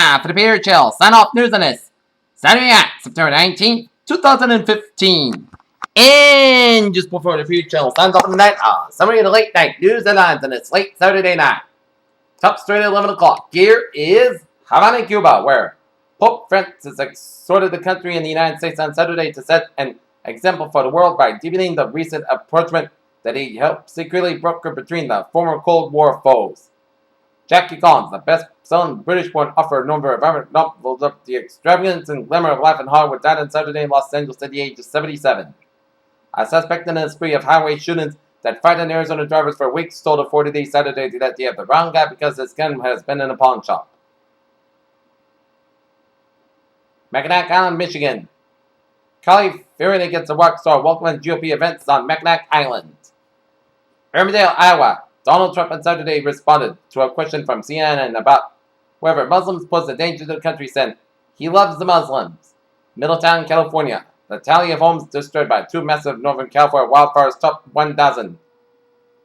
time for the Beer Chill sign-off news on this Saturday night, September 19th, 2015. And just before the Beer Chill signs off on the night, summary of the late night news headlines on this late Saturday night. Top straight at 11 o'clock. Here is Havana, Cuba, where Pope Francis exhorted the country and the United States on Saturday to set an example for the world by deepening the recent approachment that he helped secretly broker between the former Cold War foes. Jackie Collins, the best-selling British-born author known for environmental novels of the extravagance and glamour of life in Hollywood, died on Saturday in Los Angeles at the age of 77. A suspect in a spree of highway shootings that frightened Arizona drivers for weeks told a 40-day Saturday that they have the wrong guy because his gun has been in a pawn shop. Mackinac Island, Michigan. Kelly fearing against the rock star welcoming GOP events on Mackinac Island. Hermondale, Iowa. Donald Trump on Saturday responded to a question from CNN about whether Muslims pose a danger to the country, saying he loves the Muslims. Middletown, California. The tally of homes destroyed by two massive Northern California wildfires topped 1,000.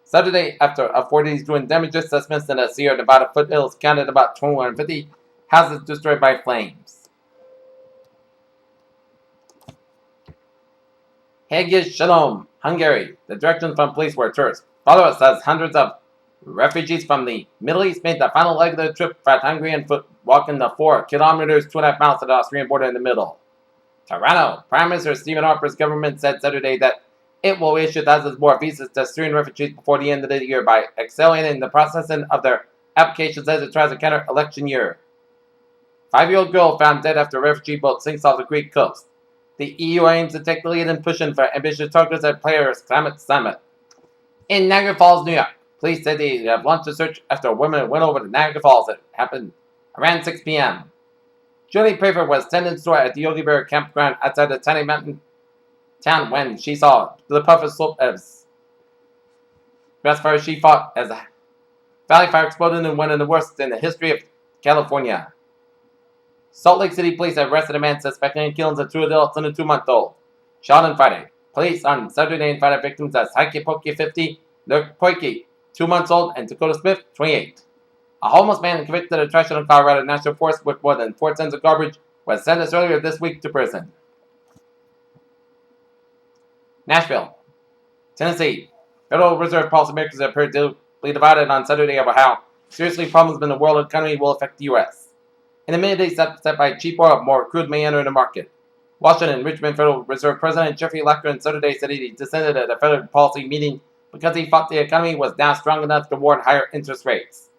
Saturday, after a 4 days doing damage assessments in the Sierra Nevada foothills, counted about 250 houses destroyed by flames. Hagios Shalom, Hungary. The directions from police were terse. Follow says hundreds of refugees from the Middle East made the final leg of their trip by Hungary on foot, walking the 4 kilometers, 2.5 miles to the Austrian border in the middle. Toronto. Prime Minister Stephen Harper's government said Saturday that it will issue thousands more visas to Syrian refugees before the end of the year by accelerating the processing of their applications as it tries to counter election year. 5-year-old girl found dead after a refugee boat sinks off the Greek coast. The EU aims to take the lead in pushing for ambitious targets at Paris Climate Summit. In Niagara Falls, New York, police said they have launched a search after a woman went over to Niagara Falls. It happened around 6 p.m. Julie Pfeiffer was tending store at the Yogi Bear campground outside the tiny mountain town when she saw the puffer slope as grass fire. She fought as a valley fire exploded in one of the worst in the history of California. Salt Lake City police arrested a man suspecting the killings of 2 adults and a 2-month-old. Shot on Friday. Police on Saturday invited victims as Heike Poke 50, Luke Poike 2 months old, and Dakota Smith 28. A homeless man convicted of trashing a Colorado National Forest with more than 4 tons of garbage was sentenced earlier this week to prison. Nashville, Tennessee. Federal Reserve policymakers appeared deeply divided on Saturday over how seriously problems in the world economy will affect the U.S. In a minute, they set by cheap oil, more crude may enter the market. Washington Richmond Federal Reserve President Jeffrey Lacker on Saturday said he dissented at a federal policy meeting because he thought the economy was now strong enough to warrant higher interest rates.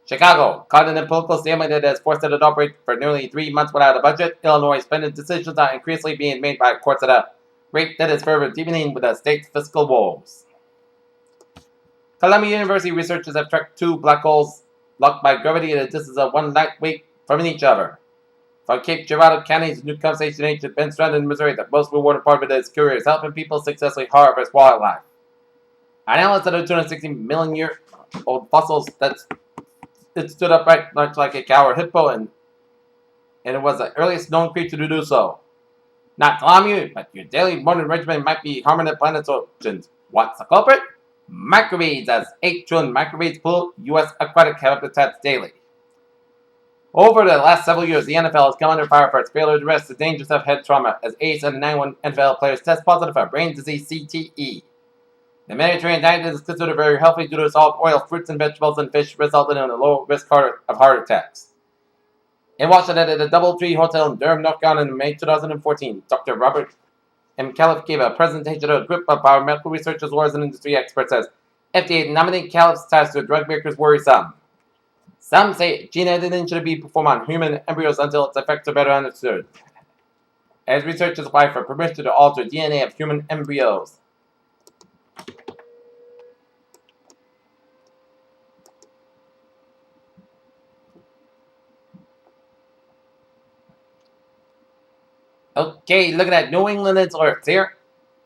Chicago, caught in a political stalemate that has forced it to operate for nearly 3 months without a budget. Illinois spending decisions are increasingly being made by courts at a rate that is further deepening with the state's fiscal woes. Columbia University researchers have tracked 2 black holes locked by gravity at a distance of 1 light week from each other. From Cape Girardeau County's New Conservation Ancient Bend Strand in Missouri, the most rewarding part of it is curious, helping people successfully harvest wildlife. Analysts of the 260 million year old fossils that it stood upright much like a cow or hippo, and it was the earliest known creature to do so. Not to alarm you, but your daily morning regimen might be harming the planet's oceans. What's the culprit? Microweeds, as 8 trillion microweeds pollute U.S. aquatic habitats daily. Over the last several years, the NFL has come under fire for its failure to address the dangers of head trauma as 87 and 91 NFL players test positive for brain disease CTE. The Mediterranean diet is considered very healthy due to its olive oil, fruits and vegetables, and fish, resulting in a low risk of heart attacks. In Washington, at a DoubleTree Hotel in Durham, North Carolina, in May 2014, Dr. Robert M. Califf gave a presentation to a group of biomedical researchers, lawyers, and industry experts as FDA nominee Califf's ties to drug makers worrisome. Some say gene editing should be performed on human embryos until its effects are better understood, as researchers apply for permission to alter DNA of human embryos. Okay, look at that. New England alerts here.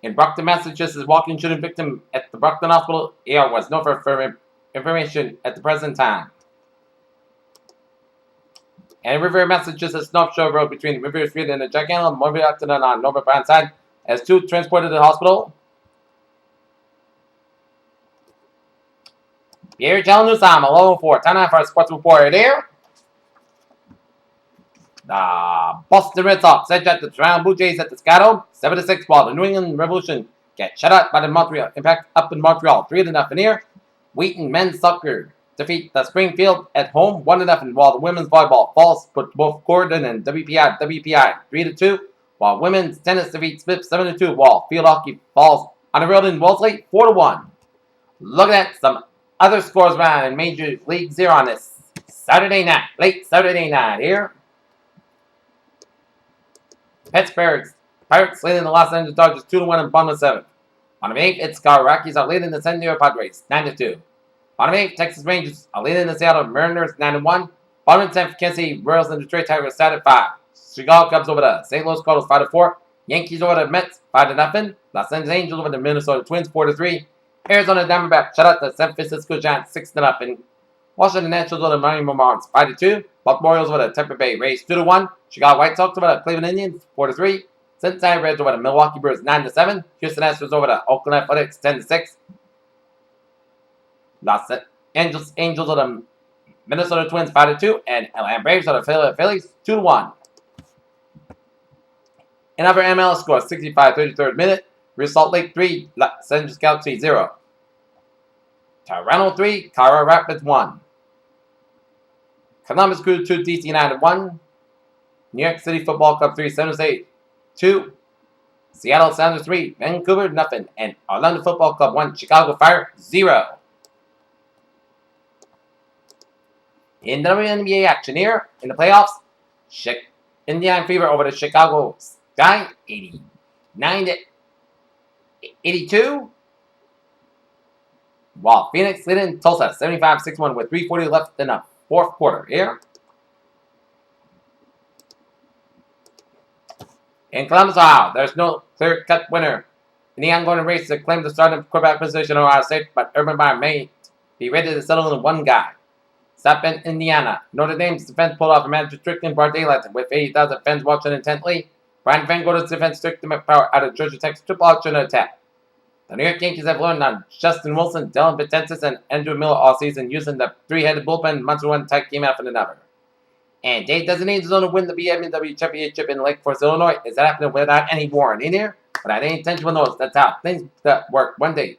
In Brockton, Massachusetts, walking shooting victim at the Brockton Hospital was no further information at the present time. And River, Massachusetts, North Shore Road between River Street and the gigantic movie accident on Nova Brown side as 2 transported to the hospital. Pierre Channel News Time, 11:04. Time now for a sports report there. The Boston Red Sox edge at the Toronto Blue Jays at the Scotto, 7-6, while the New England Revolution get shut out by the Montreal Impact up in Montreal, 3-0 here. Wheaton men's soccer defeat the Springfield at home, 1-0, while the women's volleyball falls put both Gordon and WPI 3-2, while women's tennis defeat Smith 7-2, while field hockey falls on the road in Wellesley 4-1. Looking at some other scores around in Major League Zero on this Saturday night, late Saturday night here. Pittsburgh's Pirates leading the Los Angeles Dodgers 2-1 in bottom of 7th. Bottom of 8th, it's Colorado Rockies are leading the San Diego Padres 9-2. Bottom of 8th, Texas Rangers are leading the Seattle Mariners 9-1. Bottom of 10th, Kansas City Royals and Detroit Tigers sat at 5. Chicago Cubs over the St. Louis Cardinals 5-4. Yankees over the Mets 5-0. Los Angeles Angels over the Minnesota Twins 4-3. Arizona Diamondbacks shut out the San Francisco Giants 6-0. Washington Nationals over the Miami Marlins 5-2. Baltimore Orioles over the Tampa Bay Rays 2-1. Chicago White Sox over the Cleveland Indians 4-3. Cincinnati Reds over the Milwaukee Brewers 9-7. Houston Astros over the Oakland Athletics 10-6. Los Angeles Angels over the Minnesota Twins 5-2. And Atlanta Braves over the Philadelphia Phillies 2-1. In other MLS scores, 65-33rd minute. Real Salt Lake 3, Los Angeles Galaxy 0. Toronto 3, Colorado Rapids 1. Columbus Crew 2, DC United 1. New York City Football Club 3, San Jose 2. Seattle Sounders 3, Vancouver nothing. And Orlando Football Club 1, Chicago Fire 0. In the WNBA action here, in the playoffs, Indiana Fever over the Chicago Sky 89-82. While Phoenix leading Tulsa 75-61 with 3:40 left in the fourth quarter here. In Columbus, Ohio, there's no clear-cut winner in the ongoing race to claim the starting quarterback position of Ohio State, but Urban Meyer may be ready to settle in one guy. Stop in Indiana. Notre Dame's defense pulled off a manager trick in broad daylight with 80,000 fans watching intently. Brian Van Gogh's defense tricked them at power out of Georgia Tech's triple option attack. The New York Yankees have learned on Justin Wilson, Dylan Betances, and Andrew Miller all season using the three-headed bullpen monster one type game after another. And Dave doesn't need his own to win the BMW Championship in Lake Forest, Illinois. Is that happening without any warrant in here? Without any intentional notice. That's how things that work. One day,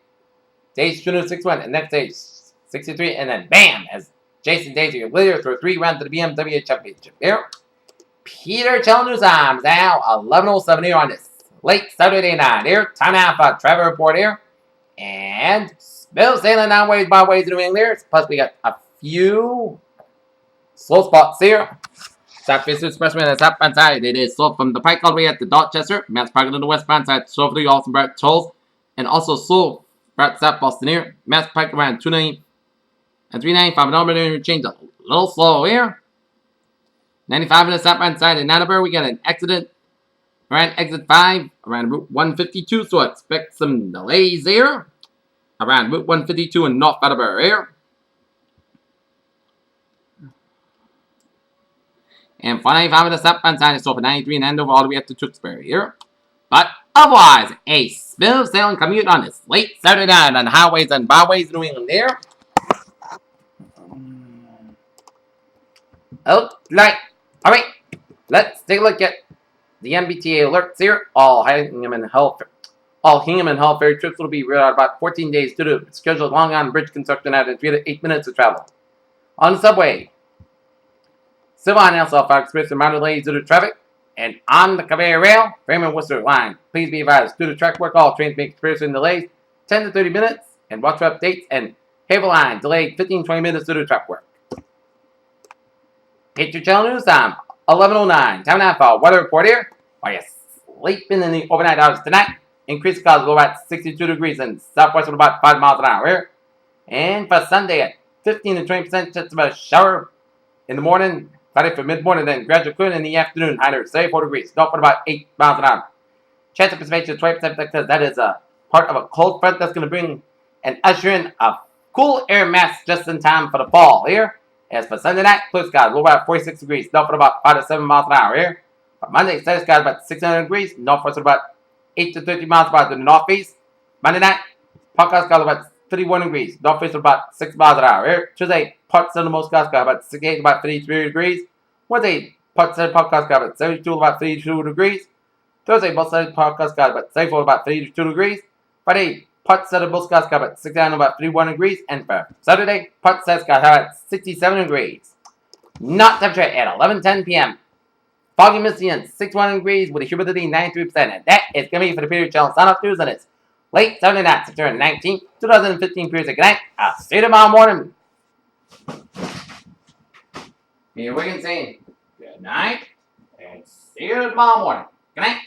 Dave's shooting 6-1, and next day, 63, and then bam, as Jason Daisy, your leader, through 3 rounds to the BMW Championship. Here, Peter Challenger's arms now 11:07 here on this late Saturday night here. Time out for Trevor Report here. And Bill sailing down ways by ways in New England here. Plus, we got a few slow spots here. South Face Expressway on the southbound side. It is slow from the Pike all the way at the Dorchester. Mass Park on the westbound side. Slow for the Austin Brett Tolls. And also slow for South Boston here. Mass Pike around 290 and 395. And Auburn interchange a little slow here. 95 on the southbound side. In Attleboro, we got an accident around exit 5, around Route 152, so expect some delays here. Around Route 152 in North Attleboro here. And 495 on the southbound side is over 93 and Andover all the way up to Tewksbury here. But otherwise, a smooth sailing commute on this late Saturday night on highways and byways in New England here. Alright, let's take a look at the MBTA alerts here. All Hingham and Hull ferry trips will be rerouted about 14 days due to scheduled Long Island Bridge construction adding 3 to 8 minutes of travel. On the subway, Civil and South Express and minor delays due to traffic. And on the Conveyor Rail, Bremen Worcester line, please be advised due to track work, all trains may experience delays 10 to 30 minutes. And watch for updates. And Havel line delayed 15-20 minutes due to track work. Hit your channel news time. 11:09. Time now for a weather report here. While you're sleeping in the overnight hours tonight, increased clouds will about 62 degrees and southwest with about 5 miles an hour here. And for Sunday at 15 to 20% chance of a shower in the morning, cloudy for mid-morning, then gradual cooling in the afternoon, high to 34 degrees, north at about 8 miles an hour. Chance of precipitation 20% because that is a part of a cold front that's going to bring and usher in a cool air mass just in time for the fall here. As for Sunday night, clear skies, low about 46 degrees, north at about 5 to 7 miles an hour here. For Monday, sunny skies about 600 degrees, northwest at about 8 to 30 miles per hour to the northeast. Monday night, Park skies about 31 degrees, northeast at about 6 miles an hour here. Tuesday, part southernmost skies about 68 to about 53 degrees. Wednesday, Putt Said Podcast got about 72 about 32 degrees. Thursday, Both Said Podcast got about 34 about 32 degrees. Friday, Putt Said Both got about 69 about 31 degrees. And for Saturday, Putt Said got about 67 degrees. Not temperature at 11:10 p.m. Foggy, misty, and 61 degrees with a humidity 93%. And that is going to be for the Period Channel Sign Off News, and it's late Saturday night, September 19th, 2015. Period. Good night. I'll see you tomorrow morning. Me and Wiggins saying good night, and see you tomorrow morning. Good night.